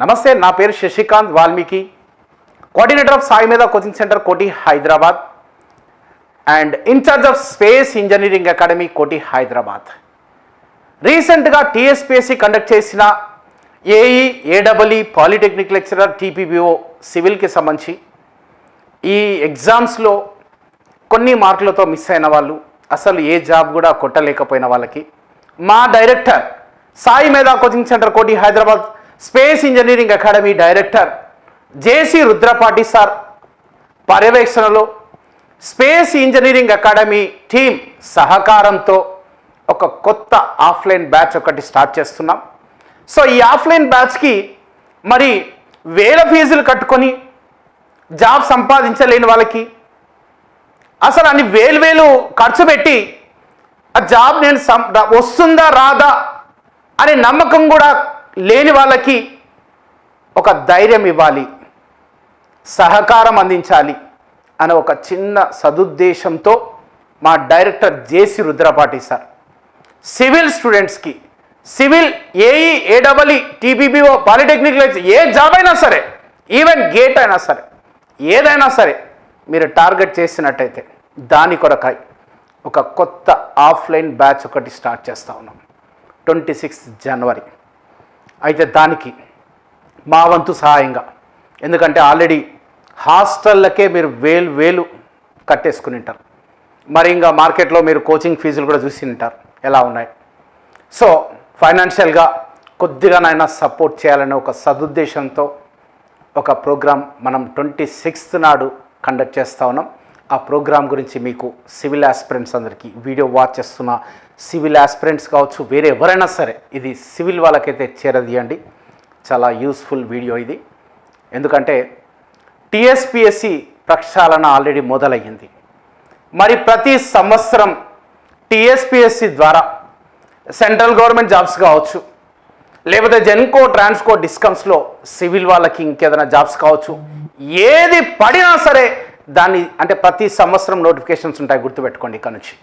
నమస్తే, నా పేరు Shashikant Valmiki, coordinator of Sai Medha coaching centre Koti Hyderabad and incharge of space engineering academy Koti Hyderabad. రీసెంట్గా టీఎస్పీఎస్సీ కండక్ట్ చేసిన ఏఈ, ఏడబ్ల్ఈ, పాలిటెక్నిక్ లెక్చరర్, టీపీబీఓ సివిల్కి సంబంధించి ఈ ఎగ్జామ్స్లో కొన్ని మార్కులతో మిస్ అయిన వాళ్ళు, అసలు ఏ జాబ్ కూడా కొట్టలేకపోయిన వాళ్ళకి మా director Sai Medha coaching centre Koti Hyderabad space engineering academy director JC Rudrapati sir పర్యవేక్షణలో స్పేస్ ఇంజనీరింగ్ అకాడమీ టీం సహకారంతో ఒక కొత్త ఆఫ్లైన్ బ్యాచ్ ఒకటి స్టార్ట్ చేస్తున్నాం. సో ఈ ఆఫ్లైన్ బ్యాచ్కి మరి వేల ఫీజులు కట్టుకొని జాబ్ సంపాదించలేని వాళ్ళకి, అసలు అన్ని వేలు ఖర్చు పెట్టి ఆ జాబ్ నేను వస్తుందా రాదా అనే నమ్మకం కూడా లేని వాళ్ళకి ఒక ధైర్యం ఇవ్వాలి, సహకారం అందించాలి అనే ఒక చిన్న సదుద్దేశంతో మా director JC Rudrapati sir civil స్టూడెంట్స్కి, సివిల్, ఏఈ, ఏడబ్ల్ఈ, టీపీబీఓ, పాలిటెక్నిక్ లెక్చరర్, ఏ జాబ్ అయినా సరే, ఈవెన్ గేట్ అయినా సరే, ఏదైనా సరే మీరు టార్గెట్ చేసినట్టయితే దాని కొరకై ఒక కొత్త ఆఫ్లైన్ బ్యాచ్ ఒకటి స్టార్ట్ చేస్తూ ఉన్నాం 26 జనవరి. అయితే దానికి మా వంతు సహాయంగా, ఎందుకంటే ఆల్రెడీ హాస్టళ్ళకే మీరు వేలు కట్టేసుకుని ఉంటారు, మరి ఇంకా మార్కెట్లో మీరు కోచింగ్ ఫీజులు కూడా చూసి ఉంటారు ఎలా ఉన్నాయి. సో ఫైనాన్షియల్గా కొద్దిగానైనా సపోర్ట్ చేయాలనే ఒక సదుద్దేశంతో ఒక ప్రోగ్రాం మనం 26th నాడు కండక్ట్ చేస్తూ ఉన్నాం. ఆ ప్రోగ్రాం గురించి మీకు సివిల్ ఆస్పిరెంట్స్ అందరికీ, వీడియో వాచ్ చేస్తున్న సివిల్ ఆస్పిరెంట్స్ కావచ్చు, వేరే ఎవరైనా సరే ఇది సివిల్ వాళ్ళకైతే చేరదీయండి. చాలా యూస్ఫుల్ వీడియో ఇది. ఎందుకంటే టీఎస్పీఎస్సీ ప్రక్షాళన ఆల్రెడీ మొదలయ్యింది. మరి ప్రతి సంవత్సరం టీఎస్పీఎస్సీ ద్వారా సెంట్రల్ గవర్నమెంట్ జాబ్స్ కావచ్చు, లేకపోతే జెన్కో, ట్రాన్స్కో, డిస్కమ్స్లో సివిల్ వాళ్ళకి ఇంకేదైనా జాబ్స్ కావచ్చు, ఏది పడినా సరే దాన్ని అంటే ప్రతి సంవత్సరం నోటిఫికేషన్స్ ఉంటాయి, గుర్తుపెట్టుకోండి. ఇక్కడ నుంచి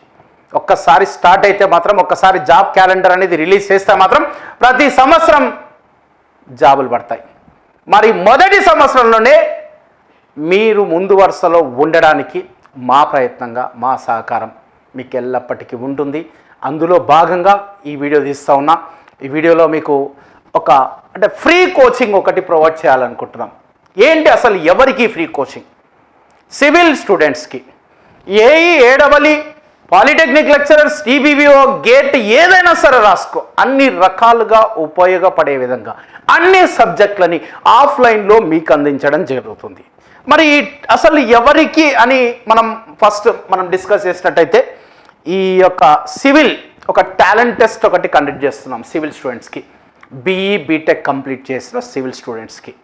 ఒక్కసారి స్టార్ట్ అయితే మాత్రం, ఒక్కసారి జాబ్ క్యాలెండర్ అనేది రిలీజ్ చేస్తే మాత్రం ప్రతి సంవత్సరం జాబులు పడతాయి. మరి మొదటి సంవత్సరంలోనే మీరు ముందు వరుసలో ఉండడానికి మా ప్రయత్నంగా, మా సహకారం మీకు ఎల్లప్పటికీ ఉంటుంది. అందులో భాగంగా ఈ వీడియో తీస్తూ ఉన్నా. ఈ వీడియోలో మీకు ఒక అంటే ఫ్రీ కోచింగ్ ఒకటి ప్రొవైడ్ చేయాలనుకుంటున్నాం. ఏంటి అసలు, ఎవరికి ఫ్రీ కోచింగ్? సివిల్ స్టూడెంట్స్కి, ఏఈ, ఏడబ్ల్ఈ, పాలిటెక్నిక్ లెక్చరర్స్, టీబీబీఓ, గేట్ ఏదైనా సరే రాసుకో, అన్ని రకాలుగా ఉపయోగపడే విధంగా అన్ని సబ్జెక్టులని ఆఫ్లైన్లో మీకు అందించడం జరుగుతుంది. మరి అసలు ఎవరికి అని మనం డిస్కస్ చేసినట్టయితే, ఈ యొక్క సివిల్ ఒక టాలెంట్ టెస్ట్ ఒకటి కండక్ట్ చేస్తున్నాం సివిల్ స్టూడెంట్స్కి. బీఈ, బీటెక్ కంప్లీట్ చేసిన సివిల్ స్టూడెంట్స్కి,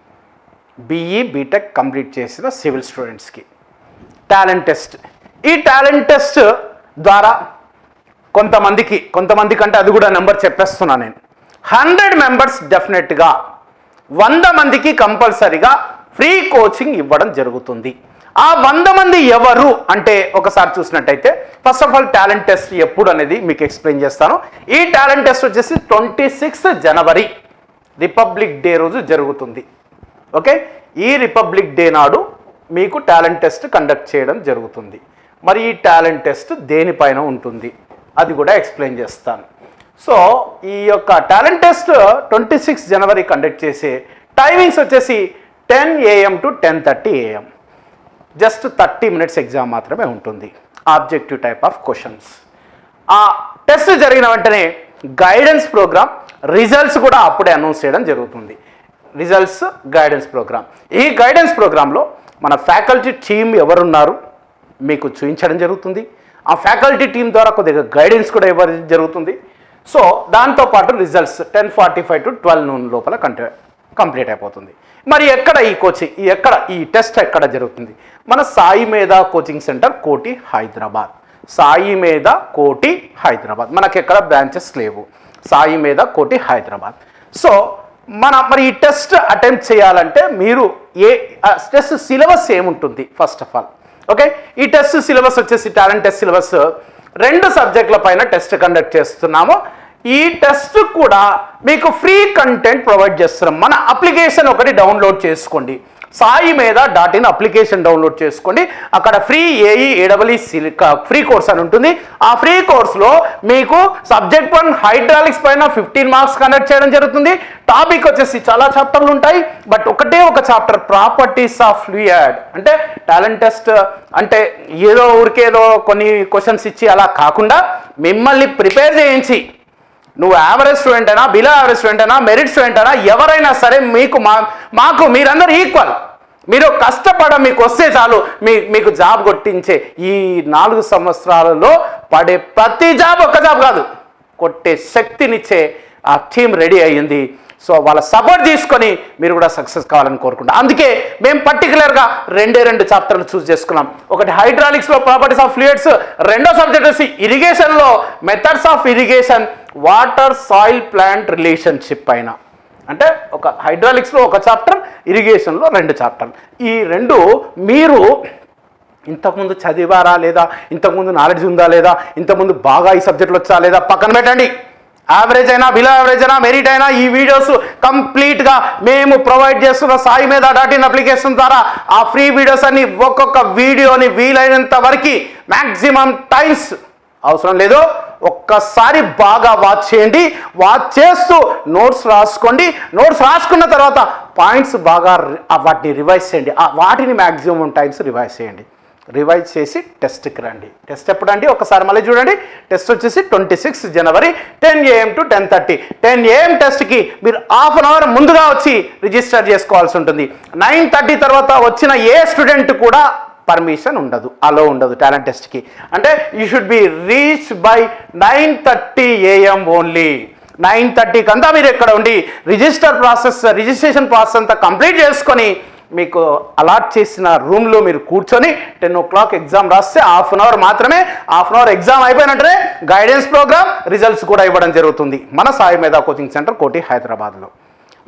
బీఈ, బీటెక్ కంప్లీట్ చేసిన సివిల్ స్టూడెంట్స్కి టాలెంట్ టెస్ట్. ఈ టాలెంట్ టెస్ట్ ద్వారా కొంతమందికి అంటే అది కూడా నెంబర్ చెప్పేస్తున్నా నేను, 100 మెంబర్స్ డెఫినెట్గా 100 మందికి కంపల్సరీగా ఫ్రీ కోచింగ్ ఇవ్వడం జరుగుతుంది. ఆ 100 మంది ఎవరు అంటే ఒకసారి చూసినట్టయితే, first of all talent test ఎప్పుడు అనేది మీకు ఎక్స్ప్లెయిన్ చేస్తాను. ఈ టాలెంట్ టెస్ట్ వచ్చేసి 26 జనవరి రిపబ్లిక్ డే రోజు జరుగుతుంది. ఓకే, ఈ రిపబ్లిక్ డే నాడు మీకు టాలెంట్ టెస్ట్ కండక్ట్ చేయడం జరుగుతుంది. మరి ఈ టాలెంట్ టెస్ట్ దేనిపైన ఉంటుంది అది కూడా ఎక్స్ప్లెయిన్ చేస్తాను. సో ఈ యొక్క టాలెంట్ టెస్ట్ 26 జనవరి కండక్ట్ చేసే టైమింగ్స్ వచ్చేసి 10 AM to 10:30 AM. Just 30 minutes exam మాత్రమే ఉంటుంది. Objective type of questions. ఆ టెస్ట్ జరిగిన వెంటనే గైడెన్స్ ప్రోగ్రామ్ రిజల్ట్స్ కూడా అప్పుడే అనౌన్స్ చేయడం జరుగుతుంది. Results, guidance programme. ఈ గైడెన్స్ ప్రోగ్రాంలో మన ఫ్యాకల్టీ టీం ఎవరున్నారు మీకు చూపించడం జరుగుతుంది. ఆ ఫ్యాకల్టీ టీం ద్వారా కొద్దిగా గైడెన్స్ కూడా ఇవ్వడం జరుగుతుంది. సో దాంతోపాటు రిజల్ట్స్ 10:45 to 12 noon లోపల కంప్లీట్ అయిపోతుంది. మరి ఎక్కడ ఈ కోచింగ్, ఈ టెస్ట్ ఎక్కడ జరుగుతుంది? మన సాయి మేధా కోచింగ్ సెంటర్ కోటి హైదరాబాద్. సాయి మేధా కోటి హైదరాబాద్, మనకి ఎక్కడ బ్రాంచెస్ లేవు. సాయి మేధా కోటి హైదరాబాద్. సో మరి ఈ టెస్ట్ అటెంప్ట్ చేయాలంటే మీరు టెస్ట్ సిలబస్ ఏముంటుంది? ఫస్ట్ ఆఫ్ ఆల్ ఓకే, ఈ టెస్ట్ సిలబస్ వచ్చేసి టాలెంట్ టెస్ట్ సిలబస్ 2 సబ్జెక్టుల పైన టెస్ట్ కండక్ట్ చేస్తున్నాము. ఈ టెస్ట్ కూడా మీకు ఫ్రీ కంటెంట్ ప్రొవైడ్ చేస్తున్నాం. మన అప్లికేషన్ ఒకటి డౌన్లోడ్ చేసుకోండి, సాయి మీద .in అప్లికేషన్ డౌన్లోడ్ చేసుకోండి. అక్కడ ఫ్రీ AE ఫ్రీ కోర్స్ అని ఉంటుంది. ఆ ఫ్రీ కోర్స్లో మీకు సబ్జెక్ట్ 1 హైడ్రాలిక్స్ పైన 15 మార్క్స్ కండక్ట్ చేయడం జరుగుతుంది. టాపిక్ వచ్చేసి చాలా చాప్టర్లు ఉంటాయి, బట్ ఒకటే ఒక చాప్టర్ ప్రాపర్టీస్ ఆఫ్ ఫ్లూయిడ్. అంటే టాలెంట్ టెస్ట్ అంటే ఏదో ఊరికేదో కొన్ని క్వశ్చన్స్ ఇచ్చి అలా కాకుండా మిమ్మల్ని ప్రిపేర్ చేయించి, నువ్వు యావరేజ్ స్టూడెంట్ అయినా, బిలో యావరేజ్ స్టూడెంట్ అయినా, మెరిట్ స్టూడెంట్ అయినా, ఎవరైనా సరే మీకు మాకు మీరందరూ ఈక్వల్. మీరు మీకు వస్తే చాలు మీకు జాబ్ కొట్టించే ఈ 4 సంవత్సరాలలో పడే ప్రతి జాబ్ ఒక్క జాబ్ కాదు, కొట్టే శక్తినిచ్చే ఆ టీం రెడీ అయ్యింది. సో వాళ్ళ సపోర్ట్ తీసుకొని మీరు కూడా సక్సెస్ కావాలని కోరుకుంటాం. అందుకే మేము పర్టికులర్గా 2 చాప్టర్లు చూస్ చేసుకున్నాం. ఒకటి హైడ్రాలిక్స్లో ప్రాపర్టీస్ ఆఫ్ ఫ్లూయిడ్స్, రెండో సబ్జెక్ట్ వచ్చి ఇరిగేషన్లో methods of irrigation, water soil plant relationship పైన. అంటే ఒక హైడ్రాలిక్స్లో ఒక చాప్టర్, ఇరిగేషన్లో 2 చాప్టర్లు. ఈ 2 మీరు ఇంతకుముందు చదివారా లేదా, ఇంతకుముందు నాలెడ్జ్ ఉందా లేదా, ఇంతకుముందు బాగా ఈ సబ్జెక్టులు వచ్చా లేదా పక్కన పెట్టండి. యావరేజ్ అయినా, బిలో యావరేజ్ అయినా, మెరిట్ అయినా, ఈ వీడియోస్ కంప్లీట్గా మేము ప్రొవైడ్ చేస్తున్న సాయి మీద .in అప్లికేషన్ ద్వారా ఆ ఫ్రీ వీడియోస్ అన్ని ఒక్కొక్క వీడియోని వీలైనంత వరకు మ్యాక్సిమం టైమ్స్ అవసరం లేదు, ఒక్కసారి బాగా వాచ్ చేయండి. వాచ్ చేస్తూ నోట్స్ రాసుకోండి. నోట్స్ రాసుకున్న తర్వాత పాయింట్స్ బాగా వాటిని రివైజ్ చేయండి. వాటిని మ్యాక్సిమం టైమ్స్ రివైజ్ చేయండి. రివైజ్ చేసి టెస్ట్కి రండి. టెస్ట్ ఎప్పుడండి ఒకసారి మళ్ళీ చూడండి. టెస్ట్ వచ్చేసి 26 జనవరి 10 AM to 10:30. 10 AM టెస్ట్కి మీరు ½ an hour ముందుగా వచ్చి రిజిస్టర్ చేసుకోవాల్సి ఉంటుంది. 9:30 తర్వాత వచ్చిన ఏ స్టూడెంట్ కూడా పర్మిషన్ ఉండదు, అలో ఉండదు టాలెంట్ టెస్ట్కి. అంటే you should be reach by 9:30 AM only. 9:30కి అంతా మీరు ఎక్కడ ఉండి రిజిస్ట్రేషన్ ప్రాసెస్ అంతా కంప్లీట్ చేసుకొని మీకు అలాట్ చేసిన రూమ్లో మీరు కూర్చొని 10 o'clock ఎగ్జామ్ రాస్తే ½ an hour మాత్రమే. ½ an hour ఎగ్జామ్ అయిపోయినట్టే గైడెన్స్ ప్రోగ్రామ్, రిజల్ట్స్ కూడా ఇవ్వడం జరుగుతుంది మన సాయి మేధా కోచింగ్ సెంటర్ కోటి హైదరాబాద్లో.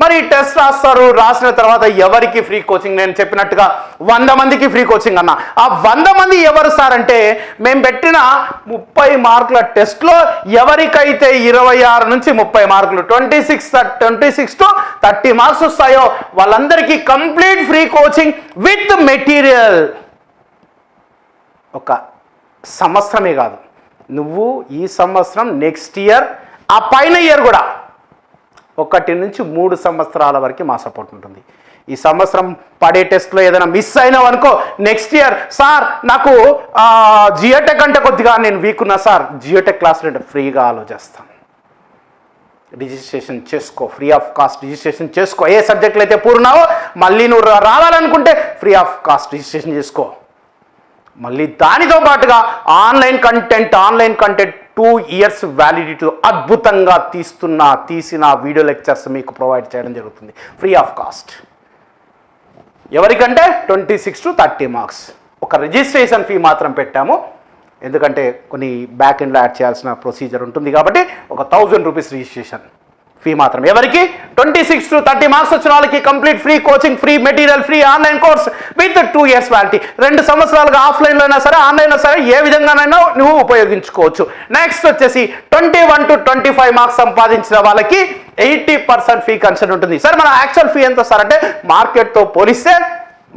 మరి టెస్ట్ రాస్తారు. రాసిన తర్వాత ఎవరికి ఫ్రీ కోచింగ్? నేను చెప్పినట్టుగా 100 మందికి ఫ్రీ కోచింగ్ అన్న. ఆ 100 మంది ఎవరు సార్ అంటే, మేము పెట్టిన 30 మార్కుల టెస్ట్లో ఎవరికైతే 26 నుంచి 30 మార్కులు 26 to 30 మార్క్స్ వస్తాయో వాళ్ళందరికీ complete free coaching with material. ఒక సంవత్సరమే కాదు, నువ్వు ఈ సంవత్సరం, నెక్స్ట్ ఇయర్, ఆ పైన ఇయర్ కూడా 1 నుంచి 3 సంవత్సరాల వరకు మా సపోర్ట్ ఉంటుంది. ఈ సంవత్సరం పడే టెస్ట్లో ఏదైనా మిస్ అయినావు అనుకో, నెక్స్ట్ ఇయర్ సార్ నాకు జియోటెక్ అంటే కొద్దిగా నేను వీక్ ఉన్నా సార్, జియోటెక్ క్లాసులు ఫ్రీగా ఆలోచిస్తాను, రిజిస్ట్రేషన్ చేసుకో, ఫ్రీ ఆఫ్ కాస్ట్ రిజిస్ట్రేషన్ చేసుకో. ఏ సబ్జెక్టులు అయితే పూర్ణావో మళ్ళీ నువ్వు రావాలనుకుంటే ఫ్రీ ఆఫ్ కాస్ట్ రిజిస్ట్రేషన్ చేసుకో. మళ్ళీ దానితో పాటుగా ఆన్లైన్ కంటెంట్ 2 years వ్యాలిడిటీతో అద్భుతంగా తీసిన వీడియో లెక్చర్స్ మీకు ప్రొవైడ్ చేయడం జరుగుతుంది ఫ్రీ ఆఫ్ కాస్ట్. ఎవరికంటే 26 to 30 మార్క్స్. ఒక రిజిస్ట్రేషన్ ఫీ మాత్రం పెట్టాము, ఎందుకంటే కొన్ని బ్యాక్ ఎండ్లో యాడ్ చేయాల్సిన ప్రొసీజర్ ఉంటుంది కాబట్టి ఒక 1000 రూపీస్ రిజిస్ట్రేషన్ ఫీ మాత్రం. ఎవరికి? 26 to 30 మార్క్స్ వచ్చిన వాళ్ళకి complete free coaching, free material, free online course with 2 years వ్యాలిటీ. 2 సంవత్సరాలుగా ఆఫ్లైన్లో అయినా సరే, ఆన్లైన్లో సరే, ఏ విధంగానైనా నువ్వు ఉపయోగించుకోవచ్చు. నెక్స్ట్ వచ్చేసి 21 to 25 మార్క్స్ సంపాదించిన వాళ్ళకి 80% ఫీ కన్సెషన్ ఉంటుంది. సార్ మన యాక్చువల్ ఫీ ఎంత సార్ అంటే, మార్కెట్తో పోలిస్తే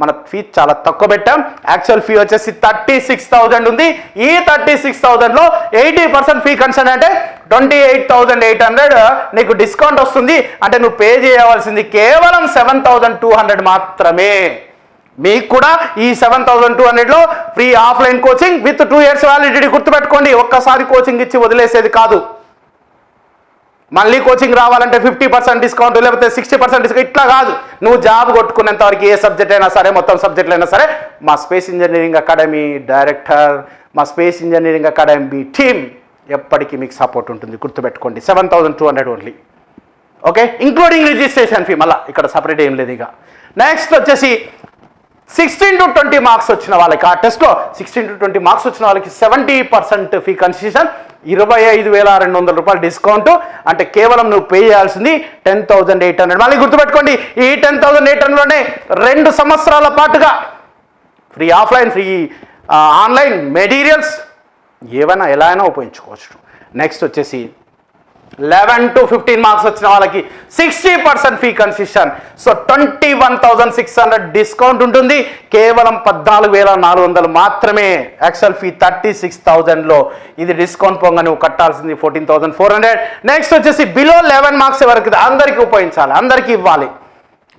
మన ఫీ చాలా తక్కువ పెట్టాం. యాక్చువల్ ఫీ వచ్చేసి 36,000 ఉంది. ఈ 36,000లో 80% ఫీ కన్సెషన్ అంటే 28,800 నీకు డిస్కౌంట్ వస్తుంది. అంటే నువ్వు పే చేయవలసింది కేవలం 7,200 మాత్రమే. మీకు కూడా ఈ 7,200లో free offline coaching with 2 years validity. గుర్తుపెట్టుకోండి, ఒక్కసారి కోచింగ్ ఇచ్చి వదిలేసేది కాదు. మళ్ళీ కోచింగ్ రావాలంటే 50% డిస్కౌంట్, లేకపోతే 60% డిస్కౌంట్, ఇట్లా కాదు. నువ్వు జాబ్ కొట్టుకునేంత వరకు ఏ సబ్జెక్ట్ అయినా సరే, మొత్తం సబ్జెక్టులు అయినా సరే, మా స్పేస్ ఇంజనీరింగ్ అకాడమీ డైరెక్టర్, మా స్పేస్ ఇంజనీరింగ్ అకాడమీ టీమ్ ఎప్పటికీ మీకు సపోర్ట్ ఉంటుంది. గుర్తుపెట్టుకోండి, 7,200 only. Okay, including registration fee. మళ్ళీ ఇక్కడ సపరేట్ ఏం లేదు. ఇక నెక్స్ట్ వచ్చేసి 16 to 20 మార్క్స్ వచ్చిన వాళ్ళకి, ఆ టెస్ట్లో 16 to 20 మార్క్స్ వచ్చిన వాళ్ళకి 70% ఫీ కన్సెషన్, 25,200 రూపాయలు డిస్కౌంట్. అంటే కేవలం నువ్వు పే చేయాల్సింది 10,800. మళ్ళీ గుర్తుపెట్టుకోండి, ఈ 10,800లోనే 2 సంవత్సరాల పాటుగా free offline, free online materials ఏవైనా ఎలా అయినా ఉపయోగించుకోవచ్చు. నెక్స్ట్ వచ్చేసి 11 to 15 మార్క్స్ వచ్చిన వాళ్ళకి 60% ఫీ కన్సెషన్. సో 21,600 డిస్కౌంట్ ఉంటుంది. కేవలం 14,400 మాత్రమే. యాక్చువల్ ఫీ 36,000లో ఇది డిస్కౌంట్ పొంగ నువ్వు కట్టాల్సింది 14,400. నెక్స్ట్ వచ్చేసి బిలో 11 మార్క్స్ వరకు అందరికీ ఉపయోగించాలి, అందరికీ ఇవ్వాలి.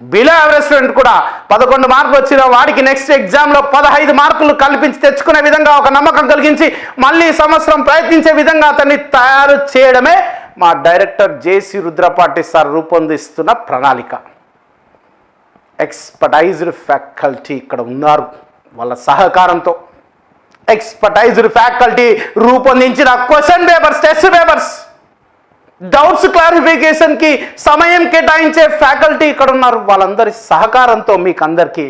బిలో యావరేజ్ స్టూడెంట్ కూడా 11 మార్కులు వచ్చిన వాడికి నెక్స్ట్ ఎగ్జామ్లో 15 మార్కులు కల్పించి తెచ్చుకునే విధంగా ఒక నమ్మకం కలిగించి మళ్ళీ సంవత్సరం ప్రయత్నించే విధంగా అతన్ని తయారు చేయడమే మా డైరెక్టర్ జేసీ రుద్రపాటి సార్ రూపొందిస్తున్న ప్రణాళిక. ఎక్స్పర్టైజ్డ్ ఫ్యాకల్టీ ఇక్కడ ఉన్నారు. వాళ్ళ సహకారంతో ఎక్స్పర్టైజ్డ్ ఫ్యాకల్టీ రూపొందించిన question papers, test papers, doubts క్లారిఫికేషన్కి సమయం కేటాయించే ఫ్యాకల్టీ ఇక్కడ ఉన్నారు. వాళ్ళందరి సహకారంతో మీకు అందరికీ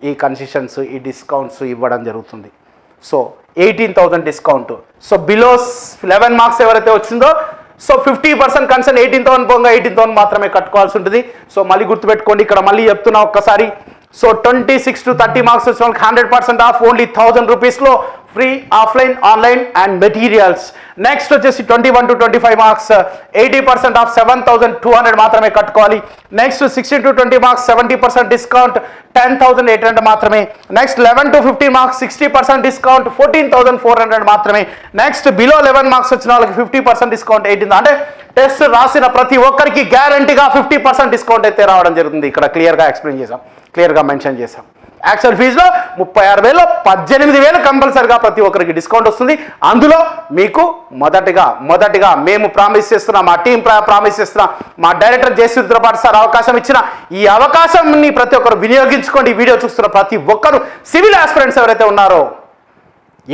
ఈ కన్సెషన్స్, ఈ డిస్కౌంట్స్ ఇవ్వడం జరుగుతుంది. So 18,000 discount. So below 11 marks ఎవరైతే వచ్చిందో సో 50% కన్సెషన్ 18,000 పోగా 18,000 మాత్రమే కట్టుకోవాల్సి ఉంటుంది. సో మళ్ళీ గుర్తుపెట్టుకోండి, ఇక్కడ మళ్ళీ చెప్తున్నా ఒక్కసారి. సో 26 to 30 మార్క్స్ వచ్చిన వాళ్ళకి 100% ఆఫ్, ఓన్లీ 1000 రూపీస్లో free offline, online and materials. Next వచ్చేసి 21 to 25 మార్క్స్ 80% ఆఫ్, 7,200 మాత్రమే కట్టుకోవాలి. నెక్స్ట్ 16 to 20 మార్క్స్ 70% డిస్కౌంట్, 10,800 మాత్రమే. నెక్స్ట్ 11 to 15 మార్క్స్ 60% డిస్కౌంట్, 14,400 మాత్రమే. నెక్స్ట్ బిలో 11 మార్క్స్ వచ్చిన వాళ్ళకి 50% డిస్కౌంట్ 18. అంటే టెస్ట్ రాసిన ప్రతి ఒక్కరికి గ్యారంటీగా 50% డిస్కౌంట్ అయితే రావడం జరుగుతుంది. ఇక్కడ క్లియర్గా ఎక్స్ప్లెయిన్ చేసాం, క్లియర్గా మెన్షన్ చేసాం. యాక్చువల్ ఫీజులో 36,000లో 18,000 కంపల్సరిగా ప్రతి ఒక్కరికి డిస్కౌంట్ వస్తుంది. అందులో మీకు మొదటిగా మేము ప్రామిస్ చేస్తున్నాం, మా టీం ప్రామిస్ చేస్తున్నాం, మా డైరెక్టర్ జేసీ రుద్రపాటి సార్ అవకాశం ఇచ్చిన ఈ అవకాశాన్ని ప్రతి ఒక్కరు వినియోగించుకోండి. ఈ వీడియో చూస్తున్న ప్రతి ఒక్కరు సివిల్ ఆస్పిరెంట్స్ ఎవరైతే ఉన్నారో,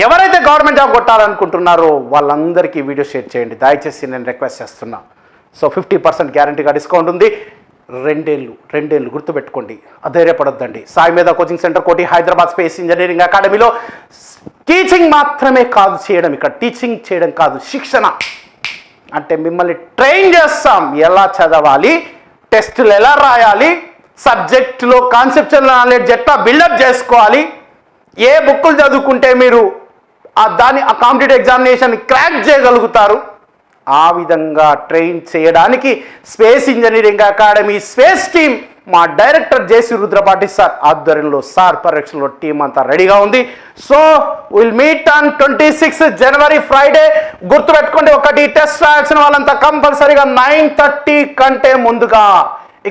ఎవరైతే గవర్నమెంట్ జాబ్ కొట్టాలనుకుంటున్నారో వాళ్ళందరికీ వీడియో షేర్ చేయండి దయచేసి, నేను రిక్వెస్ట్ చేస్తున్నా. సో 50% గ్యారంటీగా డిస్కౌంట్ ఉంది. రెండేళ్ళు గుర్తుపెట్టుకోండి, అధైర్యపడొద్దండి. సాయి మీద coaching centre Koti Hyderabad space engineering అకాడమీలో టీచింగ్ మాత్రమే కాదు చేయడం, ఇక్కడ టీచింగ్ చేయడం కాదు, శిక్షణ అంటే మిమ్మల్ని ట్రైన్ చేస్తాం. ఎలా చదవాలి, టెస్టులు ఎలా రాయాలి, సబ్జెక్టులో కాన్సెప్చువల్ నాలెడ్జ్ ఎట్లా బిల్డప్ చేసుకోవాలి, ఏ బుక్కులు చదువుకుంటే మీరు ఆ కాంపిటేటివ్ ఎగ్జామినేషన్ క్రాక్ చేయగలుగుతారు, ఆ విధంగా ట్రైన్ చేయడానికి space engineering academy space team మా డైరెక్టర్ జేసీ రుద్రపాటి సార్ ఆధ్వర్యంలో, సార్ పరీక్షలో టీం అంతా రెడీగా ఉంది. So will meet on 26 January Friday. గుర్తుపెట్టుకోండి, ఒకటి టెస్ట్ రాయాల్సిన వాళ్ళంతా కంపల్సరీగా 9:30 కంటే ముందుగా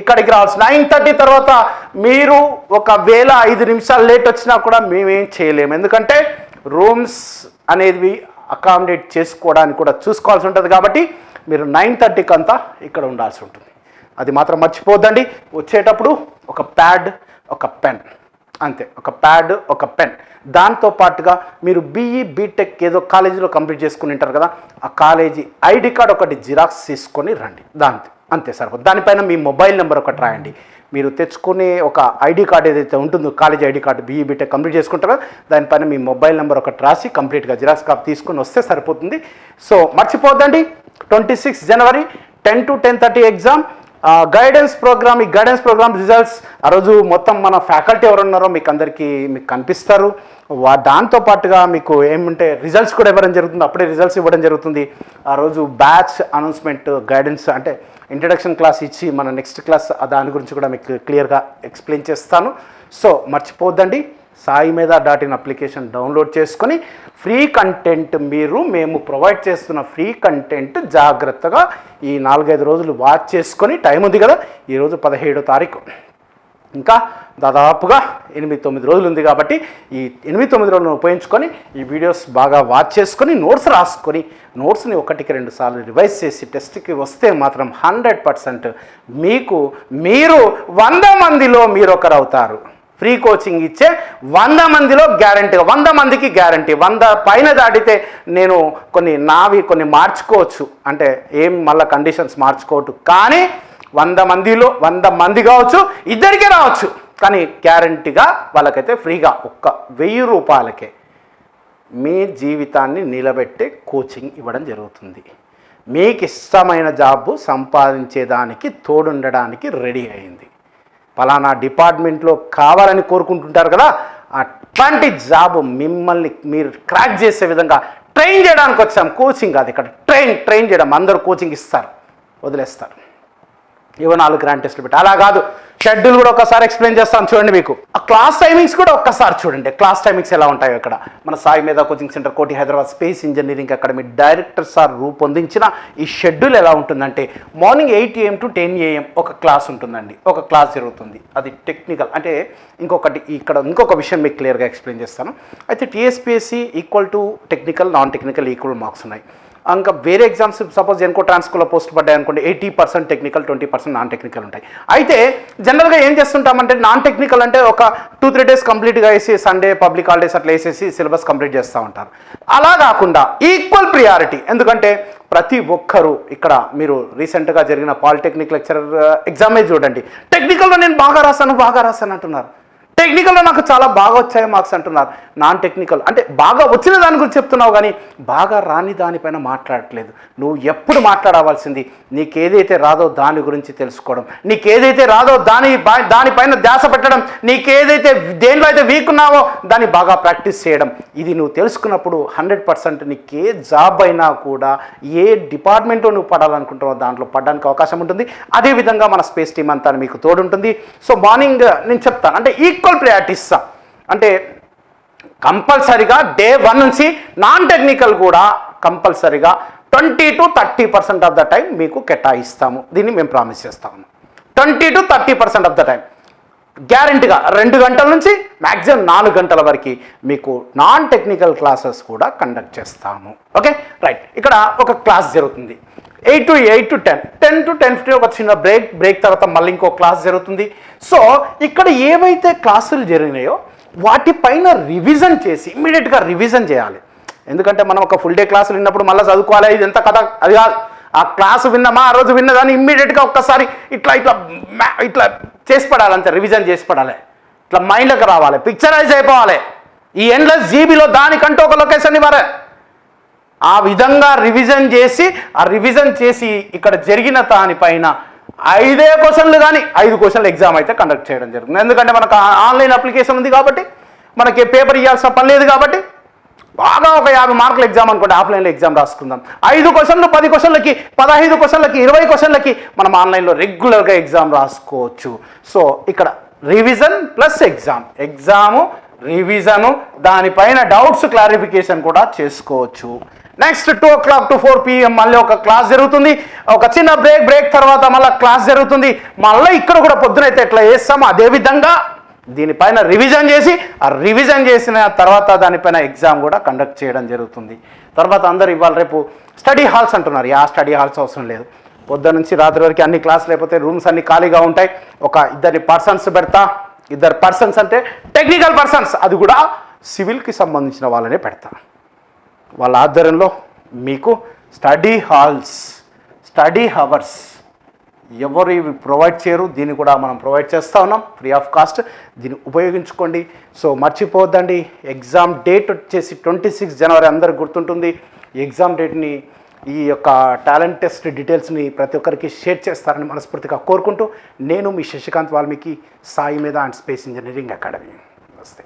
ఇక్కడికి రావచ్చు. 9:30 తర్వాత మీరు ఒకవేళ 5 నిమిషాలు లేట్ వచ్చినా కూడా మేమేం చేయలేము, ఎందుకంటే రూమ్స్ అనేది అకామిడేట్ చేసుకోవడానికి కూడా చూసుకోవాల్సి ఉంటుంది. కాబట్టి మీరు 9:30కి అంతా ఇక్కడ ఉండాల్సి ఉంటుంది. అది మాత్రం మర్చిపోద్దండి. వచ్చేటప్పుడు ఒక ప్యాడ్, ఒక పెన్, అంతే. ఒక ప్యాడ్, ఒక పెన్. దాంతోపాటుగా మీరు బీఈ బీటెక్ ఏదో కాలేజీలో కంప్లీట్ చేసుకుని ఉంటారు కదా, ఆ కాలేజీ ఐడి కార్డ్ ఒకటి జిరాక్స్ తీసుకొని రండి. అంతే సరిపోతుంది. దానిపైన మీ మొబైల్ నెంబర్ ఒకటి రాయండి. మీరు తెచ్చుకునే ఒక ఐడి కార్డ్ ఏదైతే ఉంటుందో, college ID card, BE BTech complete చేసుకుంటారో దానిపైన మీ మొబైల్ నెంబర్ ఒకటి రాసి కంప్లీట్గా జిరాక్స్ కాపీ తీసుకుని వస్తే సరిపోతుంది. సో మర్చిపోద్దండి, 26 జనవరి 10 to 10:30 ఎగ్జామ్. గైడెన్స్ ప్రోగ్రామ్, ఈ గైడెన్స్ ప్రోగ్రామ్ రిజల్ట్స్ ఆ రోజు మొత్తం మన ఫ్యాకల్టీ ఎవరు ఉన్నారో మీకు అందరికీ మీకు కనిపిస్తారు. దాంతోపాటుగా మీకు ఏమంటే రిజల్ట్స్ కూడా ఇవ్వడం జరుగుతుంది, అప్పుడే రిజల్ట్స్ ఇవ్వడం జరుగుతుంది. ఆ రోజు బ్యాచ్ అనౌన్స్మెంట్, గైడెన్స్ అంటే ఇంట్రడక్షన్ క్లాస్ ఇచ్చి మన నెక్స్ట్ క్లాస్ దాని గురించి కూడా మీకు క్లియర్గా ఎక్స్ప్లెయిన్ చేస్తాను. సో మర్చిపోద్దండి, సాయి మీద .in అప్లికేషన్ డౌన్లోడ్ చేసుకొని ఫ్రీ కంటెంట్ మేము ప్రొవైడ్ చేస్తున్న ఫ్రీ కంటెంట్ జాగ్రత్తగా ఈ 4-5 రోజులు వాచ్ చేసుకొని, టైం ఉంది కదా, ఈరోజు 17వ తారీఖు, ఇంకా దాదాపుగా 8-9 రోజులు ఉంది. కాబట్టి ఈ 8-9 రోజులను ఉపయోగించుకొని ఈ వీడియోస్ బాగా వాచ్ చేసుకొని నోట్స్ రాసుకొని నోట్స్ని 1-2 సార్లు రివైజ్ చేసి టెస్ట్కి వస్తే మాత్రం 100% మీరు 100 మందిలో మీరొకరు అవుతారు. ఫ్రీ కోచింగ్ ఇచ్చే 100 మందిలో గ్యారంటీగా, 100 మందికి గ్యారంటీ. 100 పైన దాటితే నేను కొన్ని మార్చుకోవచ్చు, అంటే ఏం మళ్ళీ కండిషన్స్ మార్చుకోవద్దు. కానీ 100 మందిలో 100 మంది కావచ్చు, ఇద్దరికే రావచ్చు, కానీ గ్యారంటీగా వాళ్ళకైతే ఫ్రీగా 1,000 రూపాయలకే మీ జీవితాన్ని నిలబెట్టే కోచింగ్ ఇవ్వడం జరుగుతుంది. మీకు ఇష్టమైన జాబు సంపాదించేదానికి తోడుండడానికి రెడీ అయింది. పలానా డిపార్ట్మెంట్లో కావాలని కోరుకుంటుంటారు కదా, అట్లాంటి జాబు మిమ్మల్ని మీరు క్రాక్ చేసే విధంగా ట్రైన్ చేయడానికి వచ్చాం. కోచింగ్ కాదు, ఇక్కడ ట్రైన్ చేయడం. అందరూ కోచింగ్ ఇస్తారు, వదిలేస్తారు. ఇవో 4 గ్రాండ్ టెస్టులు పెట్టి అలా కాదు, షెడ్యూల్ కూడా ఒకసారి ఎక్స్ప్లెయిన్ చేస్తాను చూడండి. మీకు ఆ క్లాస్ టైమింగ్స్ కూడా ఒక్కసారి చూడండి. క్లాస్ టైమింగ్స్ ఎలా ఉంటాయో ఇక్కడ మన Sai Medha coaching centre Koti Hyderabad space engineering academy director sir రూపొందించిన ఈ షెడ్యూల్ ఎలా ఉంటుందంటే మార్నింగ్ 8 AM to 10 AM ఒక క్లాస్ ఉంటుందండి, ఒక క్లాస్ జరుగుతుంది. అది టెక్నికల్. అంటే ఇంకొక విషయం మీకు క్లియర్గా ఎక్స్ప్లెయిన్ చేస్తాను. అయితే TSPSC equal to technical, non technical equal marks ఉన్నాయి. ఇంకా వేరే ఎగ్జామ్స్ సపోజ్ ఎన్కో ట్రాన్స్కోలో పోస్ట్ పడ్డాయి అనుకోండి, 80% టెక్నికల్, 20% నాన్ టెక్నికల్ ఉంటాయి. అయితే జనరల్గా ఏం చేస్తుంటామంటే నాన్ టెక్నికల్ అంటే ఒక 2-3 days కంప్లీట్గా వేసి సండే పబ్లిక్ హాలిడేస్ అట్లా వేసేసి సిలబస్ కంప్లీట్ చేస్తూ ఉంటారు. అలా కాకుండా ఈక్వల్ ప్రియారిటీ. ఎందుకంటే ప్రతి ఒక్కరూ ఇక్కడ మీరు రీసెంట్గా జరిగిన పాలిటెక్నిక్ లెక్చరర్ ఎగ్జామే చూడండి, టెక్నికల్లో నేను బాగా రాశాను అంటున్నారు, టెక్నికల్లో నాకు చాలా బాగా వచ్చాయి మార్క్స్ అంటున్నారు. నాన్ టెక్నికల్ అంటే బాగా వచ్చిన దాని గురించి చెప్తున్నావు కానీ బాగా రాని దానిపైన మాట్లాడట్లేదు. నువ్వు ఎప్పుడు మాట్లాడవలసింది నీకేదైతే రాదో దాని గురించి తెలుసుకోవడం, నీకేదైతే రాదో దానిపైన ధ్యాస పెట్టడం, నీకేదైతే దేనిలో అయితే వీక్ ఉన్నావో దాన్ని బాగా ప్రాక్టీస్ చేయడం. ఇది నువ్వు తెలుసుకున్నప్పుడు 100% నీకు ఏ జాబ్ అయినా కూడా ఏ డిపార్ట్మెంట్లో నువ్వు పడాలనుకుంటున్నావో దాంట్లో పడడానికి అవకాశం ఉంటుంది. అదేవిధంగా మన స్పేస్ టీమ్ అంతా మీకు తోడుంటుంది. సో మార్నింగ్ నేను చెప్తాను అంటే ఈక్వల్ ప్రియారిటీస్ అంటే కంపల్సరిగా డే 1 నుంచి నాన్ టెక్నికల్ కూడా కంపల్సరిగా 20 to 30% ఆఫ్ ద టైం మీకు కేటాయిస్తాము. దీన్ని మేము ప్రామిస్ చేస్తాము. 20 to 30% ఆఫ్ ద టైం గ్యారంటీగా 2 గంటల నుంచి మ్యాక్సిమం 4 గంటల వరకు మీకు నాన్ టెక్నికల్ క్లాసెస్ కూడా కండక్ట్ చేస్తాము. Okay right. ఇక్కడ ఒక క్లాస్ జరుగుతుంది 8 to 10, 10 to 10:15 ఒక చిన్న బ్రేక్ తర్వాత మళ్ళీ ఇంకో క్లాస్ జరుగుతుంది. సో ఇక్కడ ఏవైతే క్లాసులు జరిగినాయో వాటిపైన రివిజన్ చేసి ఇమ్మీడియట్గా రివిజన్ చేయాలి. ఎందుకంటే మనం ఒక ఫుల్ డే క్లాసులు విన్నప్పుడు మళ్ళీ చదువుకోవాలి, ఇది ఎంత కథ అది కాదు. ఆ క్లాసు విన్నామా, ఆ రోజు విన్నదాన్ని ఇమ్మీడియట్గా ఒక్కసారి ఇట్లా చేసి పడాలి, అంతే రివిజన్ చేసి పడాలి, ఇట్లా మైండ్లోకి రావాలి, పిక్చరైజ్ అయిపోవాలి. ఈ ఎండ్లెస్ జీబీలో దానికంటూ ఒక లొకేషన్ ఇవ్వాలి. ఆ విధంగా రివిజన్ చేసి ఇక్కడ జరిగిన దానిపైన 5 క్వశ్చన్లు కానీ 5 క్వశ్చన్లు ఎగ్జామ్ అయితే కండక్ట్ చేయడం జరుగుతుంది. ఎందుకంటే మనకు ఆన్లైన్ అప్లికేషన్ ఉంది కాబట్టి మనకి పేపర్ ఇవ్వాల్సిన పని లేదు కాబట్టి బాగా ఒక 50 మార్కుల ఎగ్జామ్ అనుకోండి, ఆఫ్లైన్లో ఎగ్జామ్ రాసుకుందాం. 5 క్వశ్చన్లు 10 క్వశ్చన్లకి 15 క్వశ్చన్లకి 20 క్వశ్చన్లకి మనం ఆన్లైన్లో రెగ్యులర్గా ఎగ్జామ్ రాసుకోవచ్చు. సో ఇక్కడ రివిజన్ ప్లస్ ఎగ్జాము రివిజను దానిపైన డౌట్స్ క్లారిఫికేషన్ కూడా చేసుకోవచ్చు. నెక్స్ట్ 2 o'clock to 4 PM మళ్ళీ ఒక క్లాస్ జరుగుతుంది. ఒక చిన్న బ్రేక్ తర్వాత మళ్ళీ క్లాస్ జరుగుతుంది. మళ్ళీ ఇక్కడ కూడా పొద్దునైతే ఎట్లా చేస్తామో అదేవిధంగా దీనిపైన రివిజన్ చేసిన తర్వాత దానిపైన ఎగ్జామ్ కూడా కండక్ట్ చేయడం జరుగుతుంది. తర్వాత అందరూ ఇవాళ రేపు స్టడీ హాల్స్ అంటున్నారు. స్టడీ హాల్స్ అవసరం లేదు. పొద్దున్న నుంచి రాత్రి వరకు అన్ని క్లాసులు అయిపోతే రూమ్స్ అన్ని ఖాళీగా ఉంటాయి. ఒక 2 పర్సన్స్ పెడతా. 2 పర్సన్స్ అంటే టెక్నికల్ పర్సన్స్, అది కూడా సివిల్కి సంబంధించిన వాళ్ళనే పెడతా. వాళ్ళ ఆధ్వర్యంలో మీకు స్టడీ హాల్స్, స్టడీ హవర్స్ ఎవరు ఇవి ప్రొవైడ్ చేయరు, దీన్ని కూడా మనం ప్రొవైడ్ చేస్తూ ఉన్నాం ఫ్రీ ఆఫ్ కాస్ట్. దీన్ని ఉపయోగించుకోండి. సో మర్చిపోవద్దండి, ఎగ్జామ్ డేట్ వచ్చేసి 26 జనవరి అందరికి గుర్తుంటుంది. ఈ ఎగ్జామ్ డేట్ని ఈ యొక్క టాలెంట్ టెస్ట్ డీటెయిల్స్ని ప్రతి ఒక్కరికి షేర్ చేస్తారని మనస్ఫూర్తిగా కోరుకుంటూ నేను మీ శశికాంత్ వాల్మీకి, సాయి మేధా అండ్ స్పేస్ ఇంజనీరింగ్ అకాడమీ. నమస్తే.